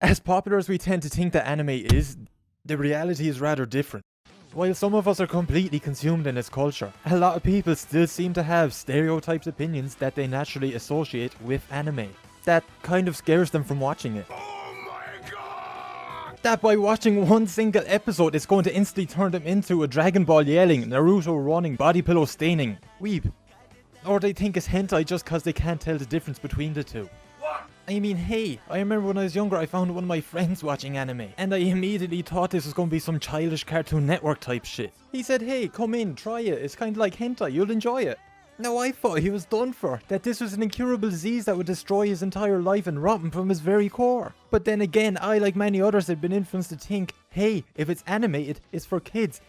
As popular as we tend to think that anime is, the reality is rather different. While some of us are completely consumed in its culture, a lot of people still seem to have stereotyped opinions that they naturally associate with anime. That kind of scares them from watching it. That by watching one single episode it's going to instantly turn them into a Dragon Ball yelling, Naruto running, body pillow staining, weeb. Or they think it's hentai just cause they can't tell the difference between the two. I mean, hey, I remember when I was younger I found one of my friends watching anime, and I immediately thought this was going to be some childish Cartoon Network type shit. He said, hey, come in, try it, it's kind of like hentai, you'll enjoy it. Now I thought he was done for, that this was an incurable disease that would destroy his entire life and rot him from his very core. But then again, I, like many others, had been influenced to think, hey, if it's animated, it's for kids.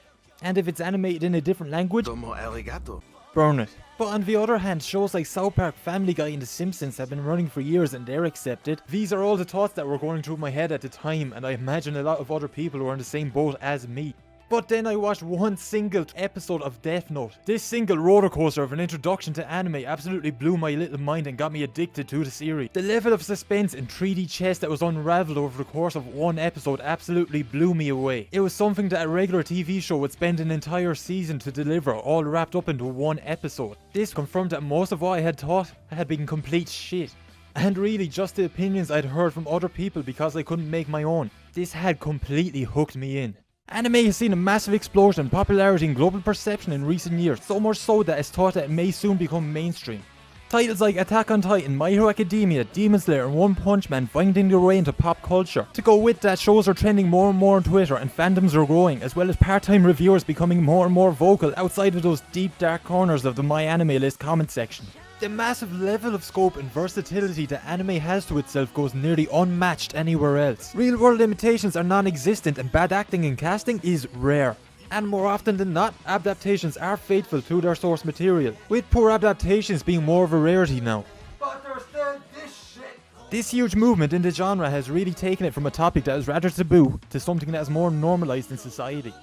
And if it's animated in a different language, Como arigato. burn it. But on the other hand, shows like South Park, Family Guy and The Simpsons have been running for years and they're accepted. These are all the thoughts that were going through my head at the time, and I imagine a lot of other people were in the same boat as me. But then I watched one single episode of Death Note. This single rollercoaster of an introduction to anime absolutely blew my little mind and got me addicted to the series. The level of suspense and 3D chess that was unraveled over the course of one episode absolutely blew me away. It was something that a regular TV show would spend an entire season to deliver, all wrapped up into one episode. This confirmed that most of what I had thought had been complete shit. And really just the opinions I'd heard from other people because I couldn't make my own. This had completely hooked me in. Anime has seen a massive explosion in popularity and global perception in recent years, so much so that it's thought that it may soon become mainstream. Titles like Attack on Titan, My Hero Academia, Demon Slayer and One Punch Man finding their way into pop culture. To go with that, shows are trending more and more on Twitter and fandoms are growing, as well as part-time reviewers becoming more and more vocal outside of those deep dark corners of the My Anime List comment section. The massive level of scope and versatility that anime has to itself goes nearly unmatched anywhere else. Real world limitations are non-existent and bad acting and casting is rare. And more often than not, adaptations are faithful to their source material, with poor adaptations being more of a rarity now. But there's still this shit. This huge movement in the genre has really taken it from a topic that is rather taboo to something that is more normalised in society.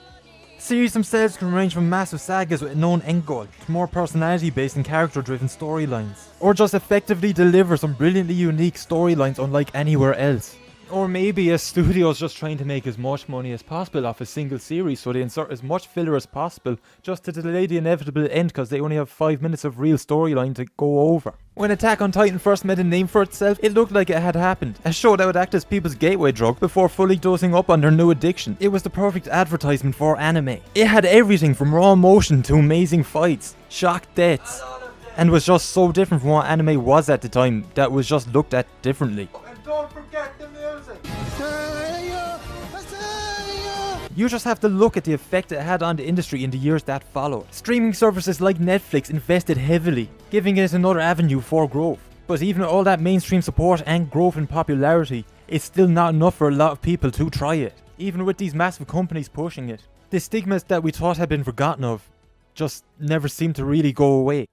Series themselves can range from massive sagas with a known end goal to more personality based and character driven storylines, or just effectively deliver some brilliantly unique storylines unlike anywhere else. Or maybe a studio is just trying to make as much money as possible off a single series, so they insert as much filler as possible just to delay the inevitable end because they only have 5 minutes of real storyline to go over. When Attack on Titan first made a name for itself, it looked like it had happened. A show that would act as people's gateway drug before fully dosing up on their new addiction. It was the perfect advertisement for anime. It had everything from raw emotion to amazing fights, shock deaths, and was just so different from what anime was at the time that was just looked at differently. And don't forget the music. You just have to look at the effect it had on the industry in the years that followed. Streaming services like Netflix invested heavily, giving it another avenue for growth. But even with all that mainstream support and growth in popularity, it's still not enough for a lot of people to try it, even with these massive companies pushing it. The stigmas that we thought had been forgotten of just never seem to really go away.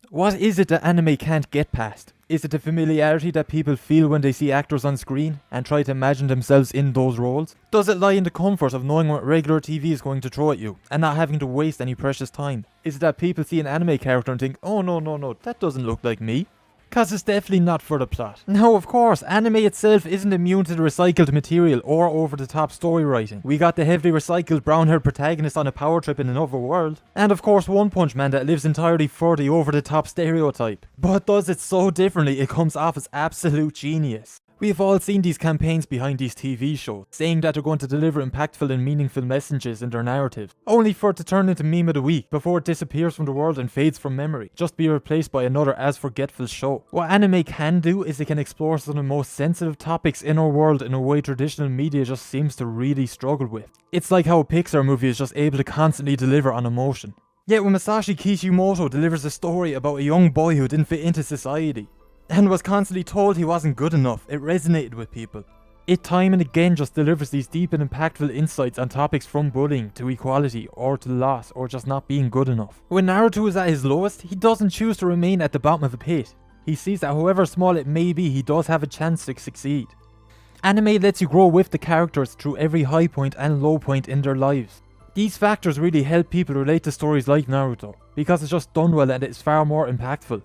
What is it that anime can't get past? Is it the familiarity that people feel when they see actors on screen and try to imagine themselves in those roles? Does it lie in the comfort of knowing what regular TV is going to throw at you and not having to waste any precious time? Is it that people see an anime character and think, oh no, that doesn't look like me? Cause it's definitely not for the plot. Now of course, anime itself isn't immune to the recycled material or over-the-top story writing. We got the heavily recycled brown-haired protagonist on a power trip in another world. And of course One Punch Man that lives entirely for the over-the-top stereotype. But does it so differently it comes off as absolute genius. We've all seen these campaigns behind these TV shows, saying that they're going to deliver impactful and meaningful messages in their narrative, only for it to turn into meme of the week before it disappears from the world and fades from memory, just be replaced by another as forgetful show. What anime can do is it can explore some of the most sensitive topics in our world in a way traditional media just seems to really struggle with. It's like how a Pixar movie is just able to constantly deliver on emotion. Yet when Masashi Kishimoto delivers a story about a young boy who didn't fit into society, and was constantly told he wasn't good enough, it resonated with people. It time and again just delivers these deep and impactful insights on topics from bullying to equality or to loss or just not being good enough. When Naruto is at his lowest, he doesn't choose to remain at the bottom of the pit. He sees that however small it may be, he does have a chance to succeed. Anime lets you grow with the characters through every high point and low point in their lives. These factors really help people relate to stories like Naruto, because it's just done well and it's far more impactful.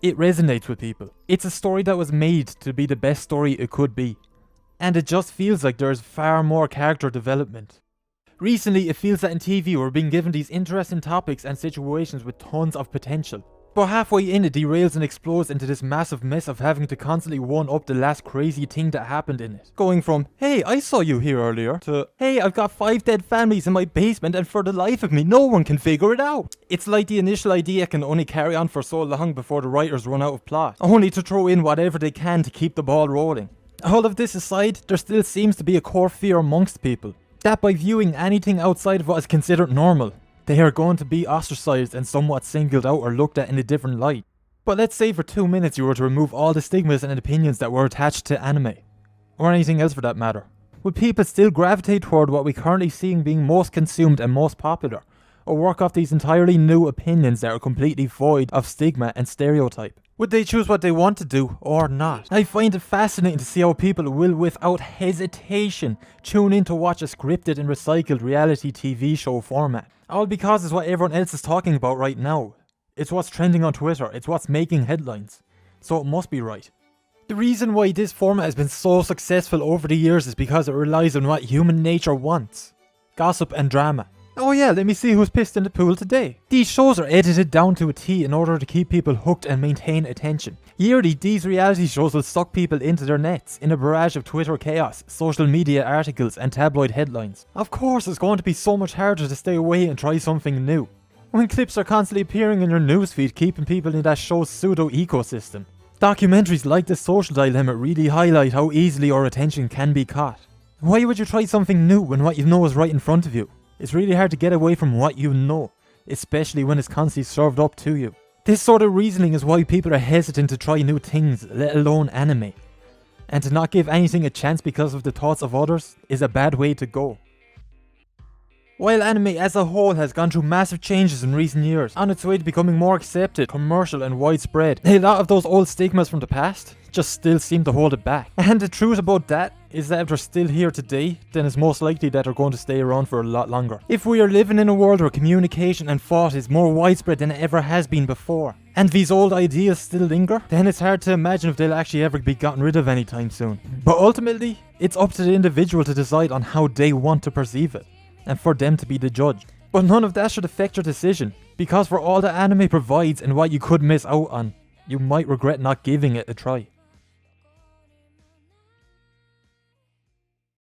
It resonates with people. It's a story that was made to be the best story it could be. And it just feels like there is far more character development. Recently, it feels that in TV we're being given these interesting topics and situations with tons of potential. But halfway in, it derails and explodes into this massive mess of having to constantly one-up the last crazy thing that happened in it. Going from, hey, I saw you here earlier, to, hey, I've got 5 dead families in my basement and for the life of me, no one can figure it out. It's like the initial idea can only carry on for so long before the writers run out of plot, only to throw in whatever they can to keep the ball rolling. All of this aside, there still seems to be a core fear amongst people, that by viewing anything outside of what is considered normal, they are going to be ostracized and somewhat singled out or looked at in a different light. But let's say for 2 minutes you were to remove all the stigmas and opinions that were attached to anime, or anything else for that matter. Would people still gravitate toward what we currently seeing being most consumed and most popular, or work off these entirely new opinions that are completely void of stigma and stereotype? Would they choose what they want to do or not? I find it fascinating to see how people will without hesitation tune in to watch a scripted and recycled reality TV show format. All because it's what everyone else is talking about right now. It's what's trending on Twitter, it's what's making headlines. So it must be right. The reason why this format has been so successful over the years is because it relies on what human nature wants. Gossip and drama. Oh yeah, let me see who's pissed in the pool today. These shows are edited down to a T in order to keep people hooked and maintain attention. Yearly, these reality shows will suck people into their nets in a barrage of Twitter chaos, social media articles and tabloid headlines. Of course it's going to be so much harder to stay away and try something new, when clips are constantly appearing in your newsfeed keeping people in that show's pseudo ecosystem. Documentaries like The Social Dilemma really highlight how easily our attention can be caught. Why would you try something new when what you know is right in front of you? It's really hard to get away from what you know, especially when it's constantly served up to you. This sort of reasoning is why people are hesitant to try new things, let alone anime. And to not give anything a chance because of the thoughts of others is a bad way to go. While anime as a whole has gone through massive changes in recent years, on its way to becoming more accepted, commercial and widespread, a lot of those old stigmas from the past just still seem to hold it back. And the truth about that is that if they're still here today, then it's most likely that they're going to stay around for a lot longer. If we are living in a world where communication and thought is more widespread than it ever has been before, and these old ideas still linger, then it's hard to imagine if they'll actually ever be gotten rid of anytime soon. But ultimately, it's up to the individual to decide on how they want to perceive it, and for them to be the judge. But none of that should affect your decision, because for all that anime provides and what you could miss out on, you might regret not giving it a try.